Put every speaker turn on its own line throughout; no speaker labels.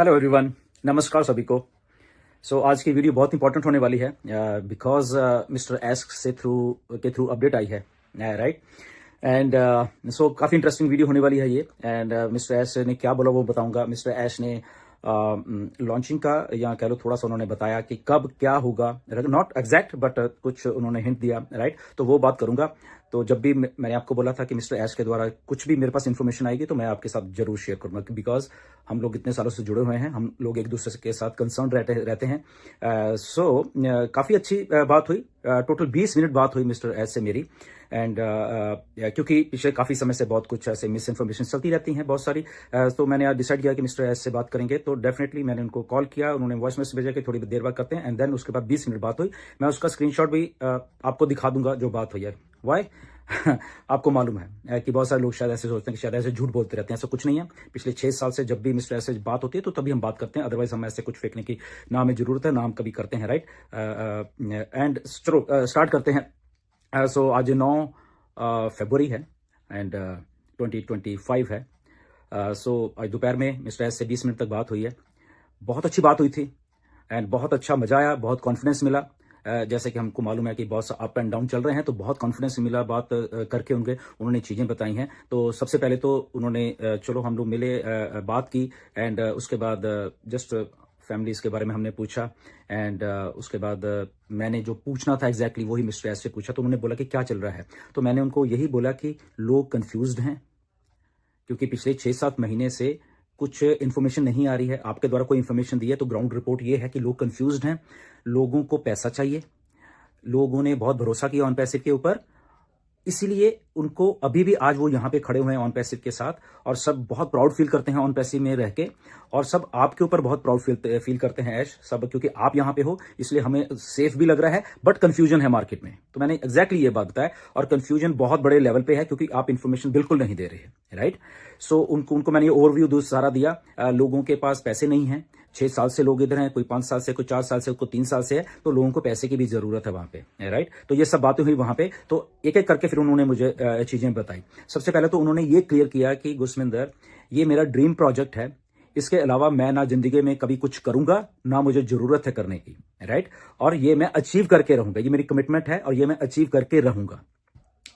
Hello everyone, नमस्कार सभी को। आज की वीडियो बहुत इंपॉर्टेंट होने वाली है बिकॉज मिस्टर एस से थ्रू अपडेट आई है, राइट। एंड काफ़ी इंटरेस्टिंग वीडियो होने वाली है ये। एंड मिस्टर एस ने क्या बोला वो बताऊंगा। मिस्टर एस ने लॉन्चिंग का या कह लो थोड़ा सा उन्होंने बताया कि कब क्या होगा, नॉट एग्जैक्ट बट कुछ उन्होंने हिंट दिया, राइट। तो वो बात करूंगा। तो जब भी मैंने आपको बोला था कि मिस्टर एस के द्वारा कुछ भी मेरे पास इन्फॉर्मेशन आएगी तो मैं आपके साथ जरूर शेयर करूंगा, बिकॉज हम लोग इतने सालों से जुड़े हुए हैं, हम लोग एक दूसरे के साथ कंसर्न रहते हैं। काफ़ी अच्छी बात हुई। टोटल 20 मिनट बात हुई मिस्टर एस से मेरी। एंड क्योंकि पिछले काफ़ी समय से बहुत कुछ ऐसे मिस इन्फॉर्मेशन चलती रहती हैं बहुत सारी। तो मैंने आज डिसाइड किया कि मिस्टर एस से बात करेंगे। तो डेफिनेटली मैंने उनको कॉल किया, उन्होंने वॉइस मैसेज भेजा कि थोड़ी देर बाद करते हैं। एंड देन उसके बाद 20 मिनट बात हुई। मैं उसका स्क्रीनशॉट भी आपको दिखा दूंगा जो बात हुई है। वाई आपको मालूम है कि बहुत सारे लोग शायद ऐसे सोचते हैं कि शायद ऐसे झूठ बोलते रहते हैं। ऐसा कुछ नहीं है। पिछले 6 साल से जब भी मिस्टर ऐसे बात होती है तो तभी हम बात करते हैं, अदरवाइज हम ऐसे कुछ फेंकने की ना हमें जरूरत है ना हम कभी करते हैं, राइट। एंड स्टार्ट करते हैं। आज 9 फरवरी है एंड 2025 है। आज दोपहर में मिस्टर एस से 20 मिनट तक बात हुई है। बहुत अच्छी बात हुई थी एंड बहुत अच्छा मजा आया, बहुत कॉन्फिडेंस मिला। जैसे कि हमको मालूम है कि बहुत सा अप एंड डाउन चल रहे हैं, तो बहुत कॉन्फिडेंस मिला बात करके उन्होंने चीज़ें बताई हैं। तो सबसे पहले तो उन्होंने चलो हम लोग मिले, बात की। एंड उसके बाद जस्ट फैमिलीज के बारे में हमने पूछा। एंड उसके बाद मैंने जो पूछना था एग्जैक्टली वही मिस्टर एस से पूछा। तो उन्होंने बोला कि क्या चल रहा है। तो मैंने उनको यही बोला कि लोग कंफ्यूज्ड हैं क्योंकि पिछले 6-7 महीने से कुछ इन्फॉर्मेशन नहीं आ रही है। आपके द्वारा कोई इन्फॉर्मेशन दी है तो ग्राउंड रिपोर्ट ये है कि लोग कंफ्यूज्ड हैं, लोगों को पैसा चाहिए, लोगों ने बहुत भरोसा किया ऑन पैसिव के ऊपर, इसीलिए उनको अभी भी आज वो यहाँ पे खड़े हुए हैं ऑन पैसिव के साथ। और सब बहुत प्राउड फील करते हैं ऑन पैसिव में रह के, और सब आपके ऊपर बहुत प्राउड फील करते हैं ऐश सब, क्योंकि आप यहाँ पे हो इसलिए हमें सेफ भी लग रहा है। बट कंफ्यूजन है मार्केट में, तो मैंने एग्जैक्टली ये बात बताया। और कंफ्यूजन बहुत बड़े लेवल पे है क्योंकि आप इन्फॉर्मेशन बिल्कुल नहीं दे रहे हैं, राइट। उनको मैंने ये ओवरव्यू सारा दिया। लोगों के पास पैसे नहीं है। 6 साल से लोग इधर हैं, कोई 5 साल से, कोई 4 साल से, कोई 3 साल से है। तो लोगों को पैसे की भी जरूरत है वहां पे, राइट। तो ये सब बातें हुई वहां पे। तो एक एक करके फिर उन्होंने मुझे चीजें बताई। सबसे पहले तो उन्होंने ये क्लियर किया कि गुरसमिंदर, ये मेरा ड्रीम प्रोजेक्ट है। इसके अलावा मैं ना जिंदगी में कभी कुछ करूंगा ना मुझे जरूरत है करने की, राइट। और ये मैं अचीव करके रहूंगा, ये मेरी कमिटमेंट है और ये मैं अचीव करके रहूंगा।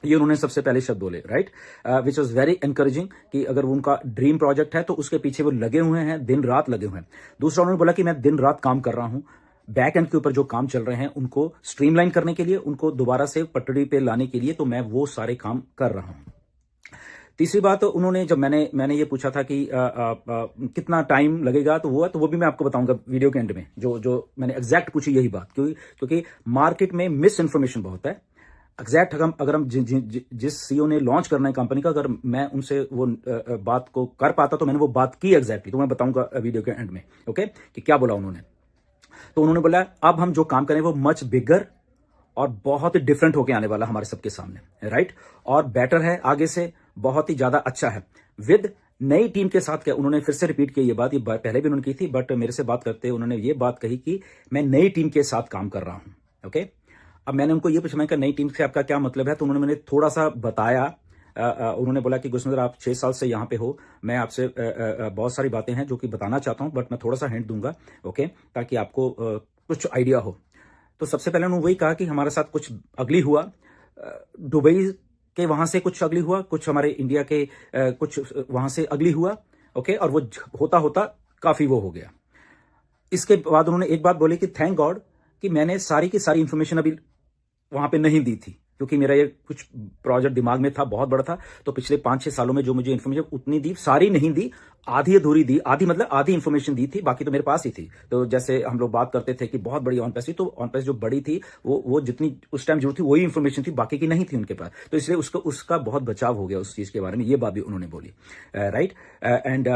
ये उन्होंने सबसे पहले शब्द बोले, right, which was very encouraging कि अगर उनका ड्रीम प्रोजेक्ट है तो उसके पीछे वो लगे हुए हैं, दिन रात लगे हुए हैं। दूसरा उन्होंने बोला कि मैं दिन रात काम कर रहा हूं, बैक एंड के ऊपर जो काम चल रहे हैं उनको स्ट्रीमलाइन करने के लिए, उनको दोबारा से पटड़ी पे लाने के लिए, तो मैं वो सारे काम कर रहा हूं। तीसरी बात उन्होंने, जब मैंने ये पूछा था कि कितना टाइम लगेगा, तो वो भी मैं आपको बताऊंगा वीडियो के एंड में। जो मैंने एग्जैक्ट पूछी यही बात, क्योंकि मार्केट में मिस इन्फॉर्मेशन बहुत है। एग्जैक्ट अगर हम जिस सीईओ ने लॉन्च करना है कंपनी का, अगर मैं उनसे वो बात को कर पाता तो मैंने वो बात की एग्जैक्टली, तो मैं बताऊंगा वीडियो के एंड में, ओके, कि क्या बोला उन्होंने। तो उन्होंने बोला अब हम जो काम करें वो मच बिगर और बहुत ही डिफरेंट होके आने वाला हमारे सबके सामने, राइट, और बेटर है, आगे से बहुत ही ज्यादा अच्छा है, विद नई टीम के साथ। क्या उन्होंने फिर से रिपीट किया ये बात, ये पहले भी उन्होंने की थी, बट मेरे से बात करते उन्होंने ये बात कही कि मैं नई टीम के साथ काम कर रहा हूं, ओके। अब मैंने उनको ये पूछा, मैं नई टीम से आपका क्या मतलब है, तो उन्होंने मैंने थोड़ा सा बताया। उन्होंने बोला कि गुरसमिंदर, आप 6 साल से यहाँ पे हो, मैं आपसे बहुत सारी बातें हैं जो कि बताना चाहता हूँ, बट मैं थोड़ा सा हिंट दूंगा, ओके, ताकि आपको कुछ आइडिया हो। तो सबसे पहले उन्होंने वही कहा कि हमारे साथ कुछ अगली हुआ, दुबई के वहां से कुछ अगली हुआ, कुछ हमारे इंडिया के कुछ वहां से अगली हुआ, ओके, और वो होता होता काफी वो हो गया। इसके बाद उन्होंने एक बात बोली कि थैंक गॉड कि मैंने सारी की सारी इंफॉर्मेशन अभी वहां पे नहीं दी थी, क्योंकि मेरा ये कुछ प्रोजेक्ट दिमाग में था, बहुत बड़ा था। तो पिछले 5-6 सालों में जो मुझे इन्फॉर्मेशन उतनी दी, सारी नहीं दी, आधी अधूरी दी, आधी मतलब आधी इन्फॉर्मेशन दी थी, बाकी तो मेरे पास ही थी। तो जैसे हम लोग बात करते थे कि बहुत बड़ी ऑन पैस थी, तो ऑन पैस जो बड़ी थी वो जितनी उस टाइम जरूरत थी वही इन्फॉर्मेशन थी, बाकी की नहीं थी उनके पास। तो इसलिए उसका बहुत बचाव हो गया उस चीज के बारे में, ये बात भी उन्होंने बोली, राइट। एंड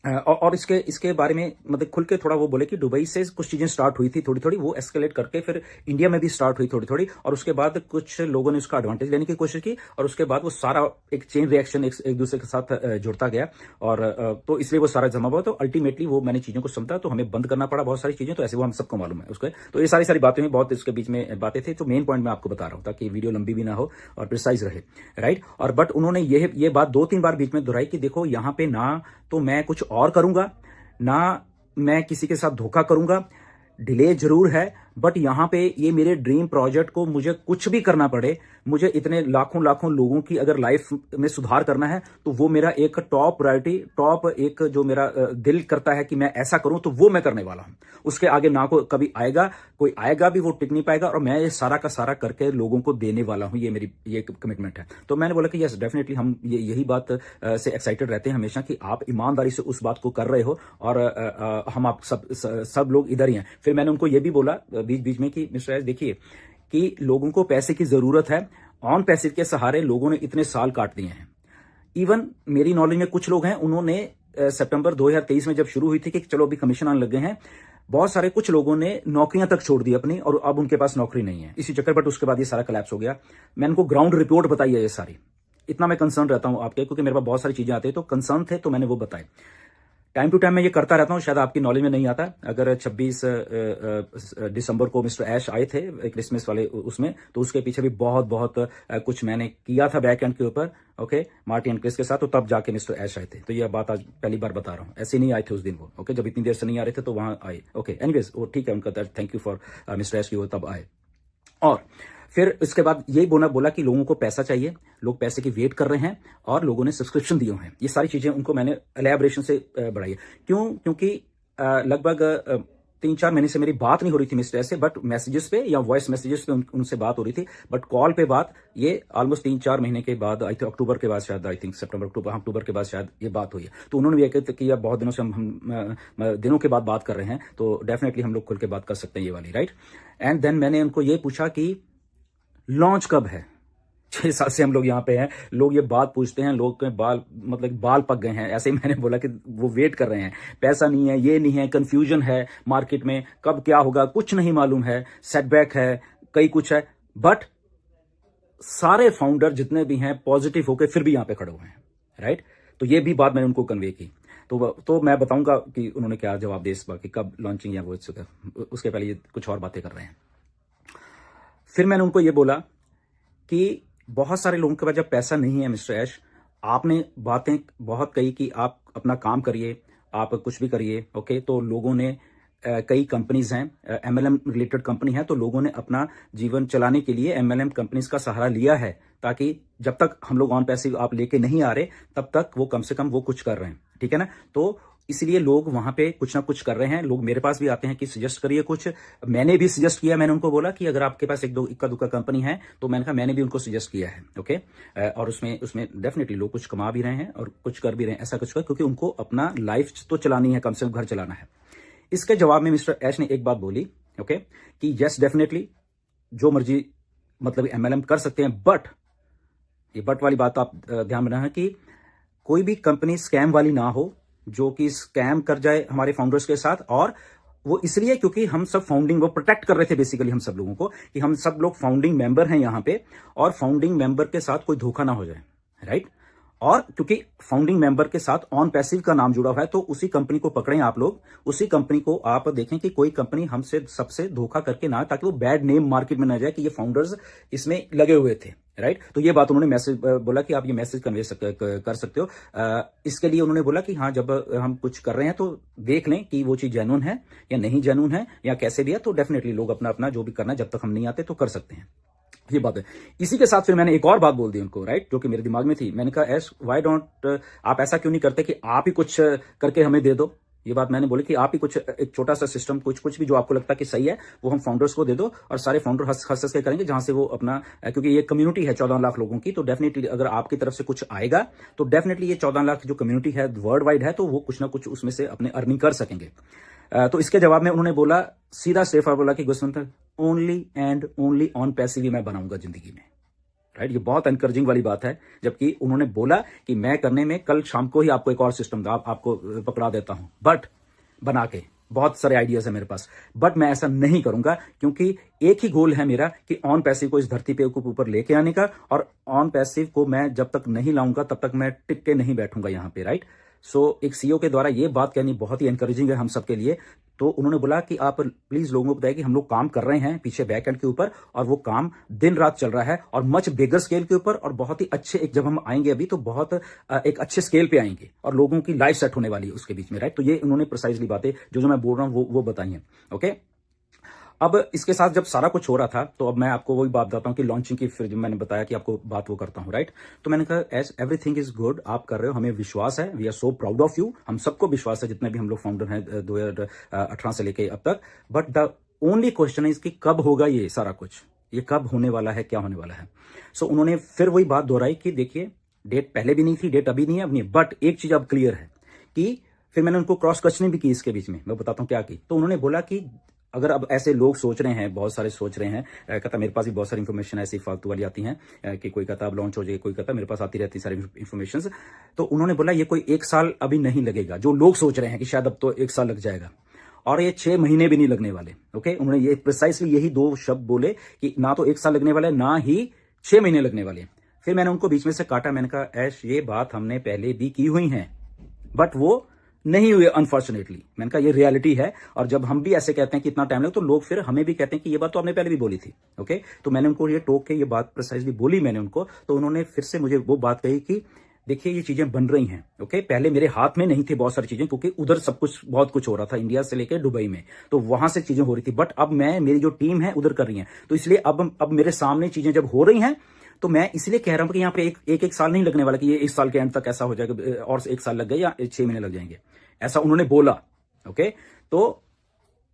और इसके बारे में मतलब खुल के थोड़ा वो बोले कि दुबई से कुछ चीजें स्टार्ट हुई थी थोड़ी थोड़ी, वो एस्केलेट करके फिर इंडिया में भी स्टार्ट हुई थोड़ी थोड़ी, और उसके बाद कुछ लोगों ने उसका एडवांटेज लेने की कोशिश की, और उसके बाद वो सारा एक चेन रिएक्शन एक दूसरे के साथ जुड़ता गया, और तो इसलिए वो सारा जमा हुआ। तो अल्टीमेटली वो मैंने चीजों को समझा, तो हमें बंद करना पड़ा बहुत सारी चीजें, तो ऐसे वो हम सबको मालूम है उसके। तो ये सारी बातें हुई, बहुत इसके बीच में बातें थी। तो मेन पॉइंट मैं आपको बता रहा हूँ ताकि वीडियो लंबी भी ना हो और प्रिसाइज रहे, राइट। और बट उन्होंने ये बात 2-3 बार बीच में दोहराई कि देखो यहाँ पे ना तो मैं कुछ और करूंगा, ना मैं किसी के साथ धोखा करूंगा। डिले जरूर है, बट यहां पे ये मेरे ड्रीम प्रोजेक्ट को मुझे कुछ भी करना पड़े, मुझे इतने लाखों लाखों लोगों की अगर लाइफ में सुधार करना है तो वो मेरा एक टॉप प्रायोरिटी, टॉप एक जो मेरा दिल करता है कि मैं ऐसा करूं, तो वो मैं करने वाला हूं। उसके आगे ना कोई आएगा भी वो टिक नहीं पाएगा, और मैं ये सारा का सारा करके लोगों को देने वाला हूं। ये मेरी ये कमिटमेंट है। तो मैंने बोला कि यस डेफिनेटली हम यही बात से एक्साइटेड रहते हैं हमेशा कि आप ईमानदारी से उस बात को कर रहे हो, और हम आप सब लोग इधर ही हैं। फिर मैंने उनको ये भी बोला बीच बीच में कि मिस्टर एस देखिए कि लोगों को पैसे की जरूरत है, ऑन पैसिव के सहारे लोगों ने इतने साल काट दिए हैं। इवन मेरी नॉलेज में कुछ लोग हैं, उन्होंने सितंबर 2023 में जब शुरू हुई थी कि चलो अभी कमीशन आने लग गए हैं, बहुत सारे कुछ लोगों ने नौकरियां तक छोड़ दी अपनी, और अब उनके पास नौकरी नहीं है इसी चक्कर। बट उसके बाद ये सारा कलैप्स हो गया। मैं उनको ग्राउंड रिपोर्ट बताई है ये सारी। इतना मैं कंसर्न रहता हूं आपके, क्योंकि मेरे पास बहुत सारी चीजें आती है, तो कंसर्न थे तो मैंने वो बताए। टाइम टू टाइम मैं ये करता रहता हूँ, शायद आपकी नॉलेज में नहीं आता। अगर 26 दिसंबर को मिस्टर ऐश आए थे क्रिसमस वाले उसमें, तो उसके पीछे भी बहुत कुछ मैंने किया था बैक एंड के ऊपर, ओके, मार्टी एंड क्रिस के साथ। तो तब जाके मिस्टर ऐश आए थे। तो ये बात आज पहली बार बता रहा हूँ, ऐसे नहीं आए थे उस दिन वो, ओके, जब इतनी देर से नहीं आ रहे थे तो वहां आए, ओके। एनीवेज वो ठीक है, उनका थैंक यू फॉर मिस्टर ऐश की वो तब आए। और फिर इसके बाद यही बोला कि लोगों को पैसा चाहिए, लोग पैसे की वेट कर रहे हैं, और लोगों ने सब्सक्रिप्शन दिए हैं। ये सारी चीजें उनको मैंने एलैबोरेशन से बढ़ाई है। क्योंकि लगभग 3-4 महीने से मेरी बात नहीं हो रही थी मिस्टर से, बट मैसेजेस पे या वॉइस मैसेजेस पे उनसे बात हो रही थी। बट कॉल पे बात ये ऑलमोस्ट 3-4 महीने के बाद, आई थिंक अक्टूबर के बाद, शायद आई थिंक अक्टूबर के बाद शायद ये बात हुई है। तो उन्होंने भी कहते कि यार बहुत दिनों से हम दिनों के बाद बात कर रहे हैं, तो डेफिनेटली हम लोग खुल के बात कर सकते हैं ये वाली, राइट। एंड देन मैंने उनको ये पूछा कि लॉन्च कब है। 6 साल से हम लोग यहाँ पे हैं, लोग ये बात पूछते हैं, लोग के बाल पक गए हैं। ऐसे ही मैंने बोला कि वो वेट कर रहे हैं, पैसा नहीं है, ये नहीं है, कंफ्यूजन है मार्केट में, कब क्या होगा कुछ नहीं मालूम है, सेटबैक है, कई कुछ है। बट सारे फाउंडर जितने भी हैं पॉजिटिव होकर फिर भी यहाँ पे खड़े हुए हैं, राइट। तो ये भी बात मैंने उनको कन्वे की। तो मैं बताऊंगा कि उन्होंने क्या जवाब दे इस बार कि कब लॉन्चिंग या वो, उसके पहले ये कुछ और बातें कर रहे हैं। फिर मैंने उनको ये बोला कि बहुत सारे लोगों के पास जब पैसा नहीं है मिस्टर ऐश, आपने बातें बहुत कही कि आप अपना काम करिए, आप कुछ भी करिए, ओके। तो लोगों ने कई कंपनीज हैं, एमएलएम रिलेटेड कंपनी है, तो लोगों ने अपना जीवन चलाने के लिए एमएलएम कंपनीज का सहारा लिया है, ताकि जब तक हम लोग ऑन पैसिव आप लेके नहीं आ रहे तब तक वो कम से कम वो कुछ कर रहे हैं, ठीक है ना। तो इसलिए लोग वहां पे कुछ ना कुछ कर रहे हैं। लोग मेरे पास भी आते हैं कि सजेस्ट करिए कुछ। मैंने भी सजेस्ट किया, मैंने उनको बोला कि अगर आपके पास एक दो इक्का दुक्का कंपनी है, तो मैंने कहा मैंने भी उनको सजेस्ट किया है, ओके। और उसमें डेफिनेटली लोग कुछ कमा भी रहे हैं और कुछ कर भी रहे हैं, ऐसा कुछ कर, क्योंकि उनको अपना लाइफ तो चलानी है, कम से कम घर चलाना है। इसके जवाब में मिस्टर ऐश ने एक बात बोली, ओके, कि यस डेफिनेटली जो मर्जी एमएलएम कर सकते हैं, बट ये बट वाली बात आप ध्यान में रखना कि कोई भी कंपनी स्कैम वाली ना हो, जो कि स्कैम कर जाए हमारे फाउंडर्स के साथ। और वो इसलिए क्योंकि हम सब फाउंडिंग, वो प्रोटेक्ट कर रहे थे बेसिकली हम सब लोगों को, कि हम सब लोग फाउंडिंग मेंबर हैं यहाँ पे, और फाउंडिंग मेंबर के साथ कोई धोखा ना हो जाए, राइट। और क्योंकि फाउंडिंग मेंबर के साथ ऑन पैसिव का नाम जुड़ा हुआ है, तो उसी कंपनी को पकड़ें आप लोग, उसी कंपनी को आप देखें कि कोई कंपनी हमसे सबसे धोखा करके ना, ताकि वो बैड नेम मार्केट में ना जाए कि ये फाउंडर्स इसमें लगे हुए थे, राइट। तो ये बात उन्होंने मैसेज बोला कि आप ये मैसेज कन्वे कर सकते हो। इसके लिए उन्होंने बोला कि हाँ, जब हम कुछ कर रहे हैं तो देख लें कि वो चीज जेन्युइन है या नहीं जेन्युइन है, या कैसे भी है। तो डेफिनेटली लोग अपना अपना जो भी करना है, जब तक हम नहीं आते तो कर सकते हैं, ये बात है। इसी के साथ फिर मैंने एक और बात बोल दी उनको, राइट, जो कि मेरे दिमाग में थी। मैंने कहा एस व्हाई डोंट आप ऐसा क्यों नहीं करते कि आप ही कुछ करके हमें दे दो। ये बात मैंने बोली कि आप ही कुछ एक छोटा सा सिस्टम, कुछ भी जो आपको लगता है कि सही है, वो हम फाउंडर्स को दे दो, और सारे फाउंडर हंस के करेंगे, जहां से वो अपना, क्योंकि ये कम्युनिटी है 14 लाख लोगों की, तो डेफिनेटली अगर आपकी तरफ से कुछ आएगा तो डेफिनेटली ये 14 लाख जो कम्युनिटी है वर्ल्ड वाइड है, तो वो कुछ ना कुछ उसमें से अपने अर्निंग कर सकेंगे। तो इसके जवाब में उन्होंने बोला, सीधा स्ट्रेट फॉरवर्ड बोला कि गुस्वंत only and only on passive ही मैं बनाऊंगा जिंदगी में, राइट। ये बहुत एनकरेजिंग वाली बात है। जबकि उन्होंने बोला कि मैं करने में कल शाम को ही आपको एक और सिस्टम आपको पकड़ा देता हूं, बट बना के बहुत सारे आइडियाज है मेरे पास, बट मैं ऐसा नहीं करूंगा, क्योंकि एक ही गोल है मेरा कि ऑन पैसिव को इस धरती पे ऊपर लेके आने का। और ऑन पैसिव को मैं जब तक नहीं लाऊंगा तब तक मैं टिक के नहीं बैठूंगा यहाँ पे, राइट। एक सीईओ के द्वारा ये बात कहनी बहुत ही एनकरेजिंग है हम सबके लिए। तो उन्होंने बोला कि आप प्लीज लोगों को बताइए कि हम लोग काम कर रहे हैं पीछे बैक एंड के ऊपर, और वो काम दिन रात चल रहा है और मच बिगर स्केल के ऊपर, और बहुत ही अच्छे एक जब हम आएंगे अभी तो बहुत एक अच्छे स्केल पे आएंगे और लोगों की लाइफ सेट होने वाली है उसके बीच में, राइट। तो ये उन्होंने प्रिसाइजली बातें जो मैं बोल रहा हूं वो बताई हैं। ओके, अब इसके साथ जब सारा कुछ हो रहा था तो अब मैं आपको वही बात बताता हूँ कि लॉन्चिंग की, फिर मैंने बताया कि आपको बात वो करता हूँ, राइट। तो मैंने कहा एज एवरीथिंग इज गुड, आप कर रहे हो, हमें विश्वास है, we are so proud of you, हम सबको विश्वास है जितने भी हम लोग फाउंडर हैं 2018 से लेके अब तक। बट द ओनली क्वेश्चन है इसकी कब होगा ये सारा कुछ, ये कब होने वाला है, क्या होने वाला है। उन्होंने फिर वही बात दोहराई कि देखिए डेट पहले भी नहीं थी, डेट अभी नहीं है, अब नहीं, बट एक चीज अब क्लियर है कि फिर मैंने उनको क्रॉस क्वेश्चनिंग भी की इसके बीच में, मैं बताता हूँ क्या की। तो उन्होंने बोला कि अगर अब ऐसे लोग सोच रहे हैं, बहुत सारे सोच रहे हैं, कहता मेरे पास भी बहुत सारी इन्फॉर्मेशन ऐसी फालतू वाली आती हैं कि कोई कहता अब लॉन्च हो जाएगी, कोई कहता मेरे पास आती रहती सारी इन्फॉर्मेशन। तो उन्होंने बोला ये कोई 1 साल अभी नहीं लगेगा, जो लोग सोच रहे हैं कि शायद अब तो 1 साल लग जाएगा, और ये 6 महीने भी नहीं लगने वाले। ओके, उन्होंने ये प्रिसाइसली यही 2 शब्द बोले कि ना तो 1 साल लगने वाला है, ना ही 6 महीने लगने वाले। फिर मैंने उनको बीच में से काटा, मैंने कहा ऐश ये बात हमने पहले भी की हुई है, बट वो नहीं हुए अनफॉर्चुनेटली। मैंने कहा ये रियलिटी है, और जब हम भी ऐसे कहते हैं कि इतना टाइम लगे तो लोग फिर हमें भी कहते हैं कि ये बात तो आपने पहले भी बोली थी। ओके, तो मैंने उनको ये टोक के ये बात प्रिसाइसली बोली मैंने उनको, तो उन्होंने फिर से मुझे वो बात कही कि देखिए ये चीजें बन रही हैं। ओके, पहले मेरे हाथ में नहीं थी बहुत सारी चीजें, क्योंकि उधर सब कुछ बहुत कुछ हो रहा था इंडिया से लेकर दुबई में, तो वहां से चीजें हो रही थी, बट अब मेरी जो टीम है उधर कर रही है, तो इसलिए अब मेरे सामने चीजें जब हो रही हैं तो मैं इसलिए कह रहा हूं कि यहाँ पे एक साल नहीं लगने वाला कि ये 1 साल के एंड तक ऐसा हो जाएगा और 1 साल लग गए या 6 महीने लग जाएंगे, ऐसा उन्होंने बोला। ओके, तो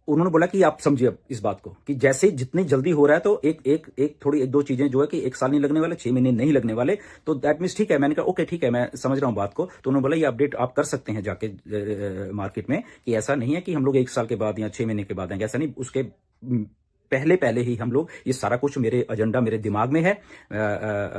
उन्होंने बोला कि आप समझिए अब इस बात को कि जैसे जितनी जल्दी हो रहा है तो एक दो चीजें जो है कि 1 साल नहीं लगने वाले, 6 महीने नहीं लगने वाले, तो दैट मीन्स ठीक है। मैंने कहा ओके ठीक है, मैं समझ रहा हूं बात को। तो उन्होंने बोला ये अपडेट आप कर सकते हैं जाके मार्केट में, कि ऐसा नहीं है कि हम लोग 1 साल के बाद या 6 महीने के बाद आएंगे, ऐसा नहीं, उसके पहले ही हम लोग ये सारा कुछ, मेरे एजेंडा मेरे दिमाग में है,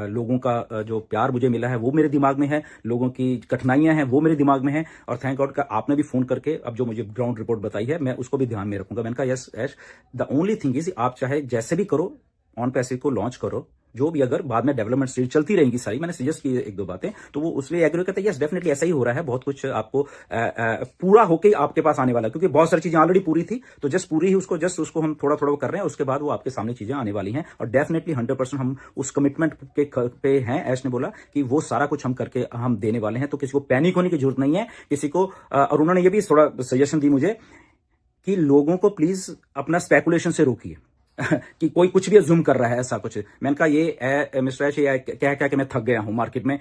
लोगों का जो प्यार मुझे मिला है वो मेरे दिमाग में है, लोगों की कठिनाइयां हैं वो मेरे दिमाग में है, और थैंक गॉड का आपने भी फोन करके अब जो मुझे ग्राउंड रिपोर्ट बताई है मैं उसको भी ध्यान में रखूंगा। मैंने कहा yes Ash, the only thing is आप चाहे जैसे भी करो ऑन पैसिव को लॉन्च करो, जो भी अगर बाद में डेवलपमेंट स्टेज चलती रहेंगी सारी, मैंने सजेस्ट की 1-2 बातें, तो वो उसलिए एग्री कहते हैं यस डेफिनेटली ऐसा ही हो रहा है, बहुत कुछ आपको पूरा होके आपके पास आने वाला है, क्योंकि बहुत सारी चीजें ऑलरेडी पूरी थी, तो जस्ट पूरी ही उसको हम थोड़ा थोड़ा कर रहे हैं, उसके बाद वो आपके सामने चीजें आने वाली हैं, और डेफिनेटली 100% हम उस कमिटमेंट पे हैं। ऐश ने बोला कि वो सारा कुछ हम करके हम देने वाले हैं, तो किसी को पैनिक होने की जरूरत नहीं है, किसी को। और उन्होंने ये भी थोड़ा सजेशन दी मुझे कि लोगों को प्लीज अपना स्पेकुलेशन से रोकिए कि कोई कुछ भी अज्यूम कर रहा है ऐसा कुछ। मैंने कहा ये मिस्टर ऐश ये क्या कि मैं थक गया हूं मार्केट में।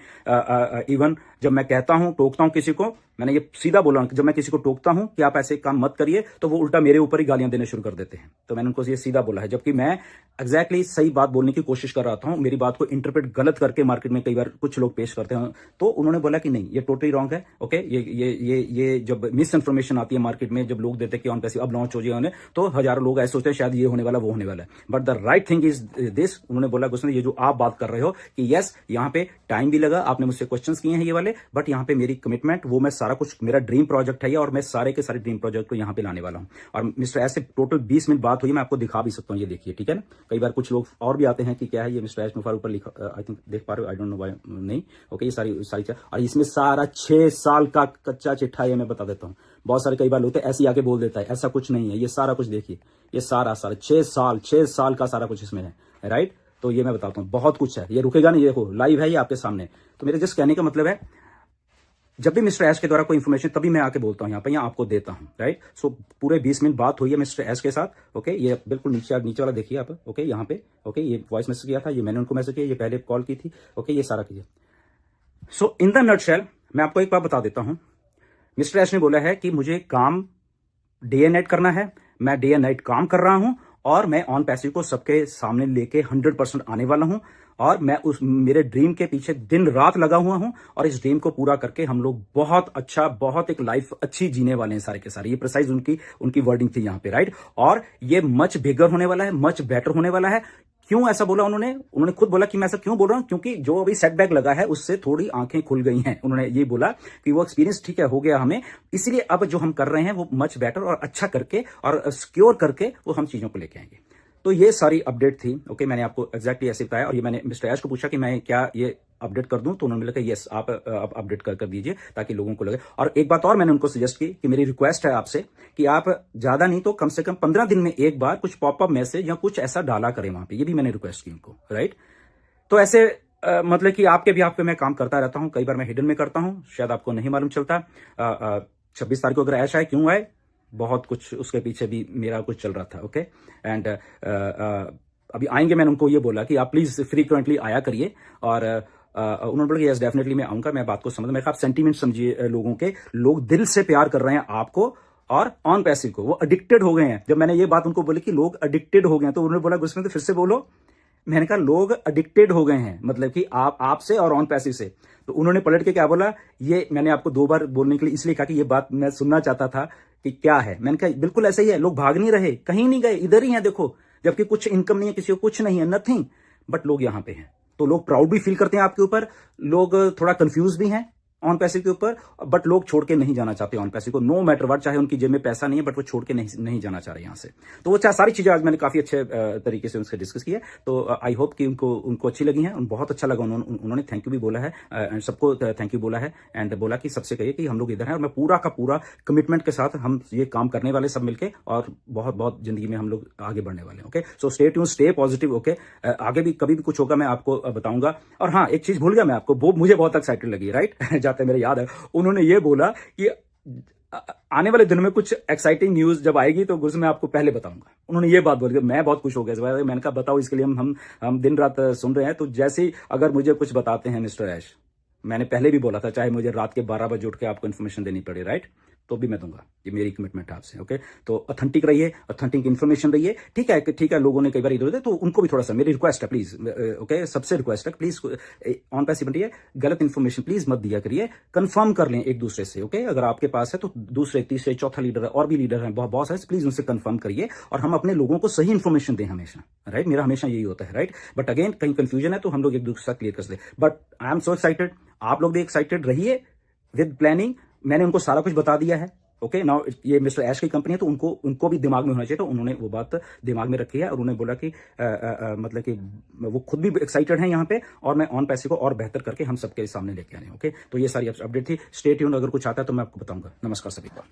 इवन जब मैं कहता हूं, टोकता हूं किसी को, मैंने ये सीधा बोला कि जब मैं किसी को टोकता हूं कि आप ऐसे काम मत करिए, तो वो उल्टा मेरे ऊपर ही गालियां देने शुरू कर देते हैं। तो मैंने उनको ये सीधा बोला है, जबकि मैं एग्जैक्टली सही बात बोलने की कोशिश कर रहा था। मेरी बात को इंटरप्रेट गलत करके मार्केट में कई बार कुछ लोग पेश करते हैं, तो उन्होंने बोला कि नहीं ये टोटली रॉन्ग है। ओके, ये जब मिस इन्फॉर्मेशन आती है मार्केट में, जब लोग देते हैं कि ऑन पैसिव अब लॉन्च हो जाए, तो हजारों लोग ऐसे सोचते हैं शायद ये होने वाला वो होने वाला है, but the right thing is this. उन्होंने बोला गुस्सा ये जो आप बात कर रहे हो कि यस यहाँ पे टाइम भी लगा, आपने मुझसे क्वेश्चंस किए हैं ये वाले, बट यहाँ पे मेरी कमिटमेंट, वो मैं सारा कुछ, मेरा ड्रीम प्रोजेक्ट है ये, और मैं सारे के सारे ड्रीम प्रोजेक्ट को यहाँ पे लाने वाला हूँ। और मिस्टर ऐसे टोटल 20 मिनट बात हुई, मैं आपको दिखा भी सकता हूँ, ये देखिए, ठीक है ना। कई बार कुछ लोग और भी आते हैं कि क्या है ये मिस्टर ऐश मुफार ऊपर लिखा, आई थिंक देख पा रहे हो, आई डोंट नो व्हाई नहीं। ओके, ये सारी और इसमें सारा 6 साल का कच्चा चिट्ठा है, मैं बता देता हूँ। बहुत सारे कई बार लोग ऐसे ही आके बोल देता है, ऐसा कुछ नहीं है, ये सारा कुछ देखिए, ये सारा 6 साल का सारा कुछ इसमें है, राइट। तो ये मैं बताता हूँ, बहुत कुछ है, ये रुकेगा नहीं, देखो लाइव है ये आपके सामने। तो मेरे जस्ट कहने का मतलब है, जब भी मिस्टर ऐश के द्वारा कोई इंफॉर्मेशन तभी मैं आके बोलता हूँ यहाँ पे, यहाँ आपको देता हूँ, राइट। पूरे 20 मिनट बात हुई है मिस्टर ऐश के साथ। ओके, ये बिल्कुल नीचे वाला देखिए आप। ओके, यहाँ पे ओके, ये वॉइस मैसेज किया था, ये मैंने उनको मैसेज किया, ये पहले कॉल की थी। ओके, ये सारा कीजिए। इन द नटशेल मैं आपको एक बात बता देता हूँ, मिस्टर ऐश ने बोला है कि मुझे काम डे एंड नाइट करना है, मैं डे एंड नाइट काम कर रहा हूं, और मैं ऑन पैसिव को सबके सामने लेके 100% आने वाला हूं, और मैं मेरे ड्रीम के पीछे दिन रात लगा हुआ हूं, और इस ड्रीम को पूरा करके हम लोग बहुत एक लाइफ अच्छी जीने वाले हैं सारे के सारे। ये प्रिसाइज उनकी वर्डिंग थी यहाँ पे, राइट। और ये मच बिगर होने वाला है, मच बेटर होने वाला है। क्यों ऐसा बोला उन्होंने खुद बोला कि मैं ऐसा क्यों बोल रहा हूं, क्योंकि जो अभी सेटबैक लगा है उससे थोड़ी आंखें खुल गई हैं। उन्होंने ये बोला कि वो एक्सपीरियंस ठीक है हो गया हमें, इसलिए अब जो हम कर रहे हैं वो मच बेटर और अच्छा करके और सिक्योर करके वो हम चीजों को लेके आएंगे। तो ये सारी अपडेट थी। ओके, मैंने आपको एग्जैक्टली ऐसे बताया, और ये मैंने मिस्टर ऐश को पूछा कि मैं क्या ये अपडेट कर दूं, तो उन्होंने बोला कि यस आप अपडेट कर दीजिए ताकि लोगों को लगे। और एक बात और मैंने उनको सजेस्ट की कि मेरी रिक्वेस्ट है आपसे कि आप ज्यादा नहीं तो कम से कम 15 दिन में एक बार कुछ पॉपअप मैसेज या कुछ ऐसा डाला करें वहां पे। ये भी मैंने रिक्वेस्ट की उनको, राइट। तो ऐसे मतलब कि आपके भी आप पे मैं काम करता रहता हूं, कई बार मैं हिडन में करता हूं, शायद आपको नहीं मालूम चलता। 26 तारीख को अगर ऐश आए, क्यों आए, बहुत कुछ उसके पीछे भी मेरा कुछ चल रहा था, ओके। एंड अभी आएंगे, मैंने उनको ये बोला कि आप प्लीज फ्रीक्वेंटली आया करिए। और उन्होंने बोला कि यस डेफिनेटली मैं आऊंगा, मैं बात को समझ, मैं आप सेंटीमेंट समझिए लोगों के, लोग दिल से प्यार कर रहे हैं आपको और ऑन पैसिव को, वो एडिक्टेड हो गए हैं। जब मैंने ये बात उनको बोली कि लोग एडिक्टेड हो गए हैं, तो उन्होंने बोला गुस्से में, तो फिर से बोलो। मैंने कहा लोग एडिक्टेड हो गए हैं, मतलब कि आपसे और ऑन पैसिव से। तो उन्होंने पलट के क्या बोला, ये मैंने आपको 2 बार बोलने के लिए इसलिए कहा कि ये बात मैं सुनना चाहता था कि क्या है। मैंने कहा बिल्कुल ऐसा ही है, लोग भाग नहीं रहे, कहीं नहीं गए, इधर ही हैं देखो, जबकि कुछ इनकम नहीं है, किसी को कुछ नहीं है, नथिंग, बट लोग यहां पे हैं। तो लोग प्राउड भी फील करते हैं आपके ऊपर, लोग थोड़ा कंफ्यूज भी हैं ऑन पैसिव के ऊपर, बट लोग छोड़ के नहीं जाना चाहते ऑन पैसिव को, नो मैटर व्हाट, चाहे उनकी जेब में पैसा नहीं है, बट वो छोड़ के नहीं जाना चाह रहे यहां से। तो वो सारी चीजें आज मैंने काफी अच्छे तरीके से उनसे डिस्कस की है। तो आई होप कि उनको अच्छी लगी है, बहुत अच्छा लगा। उन्होंने थैंक यू भी बोला है, सबको थैंक यू बोला है, एंड बोला कि सबसे कहिए कि हम लोग इधर हैं और मैं पूरा का पूरा कमिटमेंट के साथ हम ये काम करने वाले सब मिलके, और बहुत बहुत जिंदगी में हम लोग आगे बढ़ने वाले हैं, okay. So stay tune, stay positive, okay. आगे भी कभी भी कुछ होगा मैं आपको बताऊंगा। और हाँ, एक चीज भूल गया मैं आपको, वो मुझे बहुत एक्साइटेड लगी, राइट जाते मेरे याद है, उन्होंने ये बोला कि आने वाले दिनों में कुछ एक्साइटिंग न्यूज जब आएगी तो गुरु मैं आपको पहले बताऊंगा। उन्होंने ये बात बोली, मैं बहुत खुश हो गया इस बार। मैंने कहा बताओ, इसके लिए हम दिन रात सुन रहे हैं। तो जैसे ही अगर मुझे कुछ बताते हैं मिस्टर ऐश, मैंने पहले भी बोला था, चाहे मुझे रात के 12 बजे उठ के आपको इन्फॉर्मेशन देनी पड़े, राइट, तो भी मैं दूंगा, ये मेरी कमिटमेंट है आपसे, ओके। तो ऑथेंटिक रहिए, ऑथेंटिक इन्फॉर्मेशन रहिए, ठीक है। ठीक है, लोगों ने कई बार इधर उधर, तो उनको भी थोड़ा सा मेरी रिक्वेस्ट है, प्लीज, ओके, सबसे रिक्वेस्ट है, प्लीज ऑन पैसिव बनिए, गलत इन्फॉर्मेशन प्लीज मत दिया करिए, कंफर्म कर लें एक दूसरे से, ओके। अगर आपके पास है तो दूसरे, तीसरे, चौथा लीडर है, और भी लीडर है, बॉस है, प्लीज उनसे कंफर्म करिए, और हम अपने लोगों को सही इन्फॉर्मेशन दें हमेशा, राइट। मेरा हमेशा यही होता है, राइट। बट अगेन कहीं कंफ्यूजन है तो हम लोग एक दूसरे साथ क्लियर कर सकते। But I am so excited, आप लोग भी एक्साइटेड रहिए विद प्लानिंग। मैंने उनको सारा कुछ बता दिया है, ओके। नाउ ये मिस्टर ऐश की कंपनी है, तो उनको भी दिमाग में होना चाहिए। तो उन्होंने वो बात दिमाग में रखी है, और उन्होंने बोला कि मतलब कि वो खुद भी एक्साइटेड हैं यहाँ पे, और मैं ऑन पैसे को और बेहतर करके हम सबके सामने लेके आने, ओके। तो ये सारी अपडेट थी, स्टे ट्यून्ड, अगर कुछ आता है तो मैं आपको बताऊंगा। नमस्कार सभी को।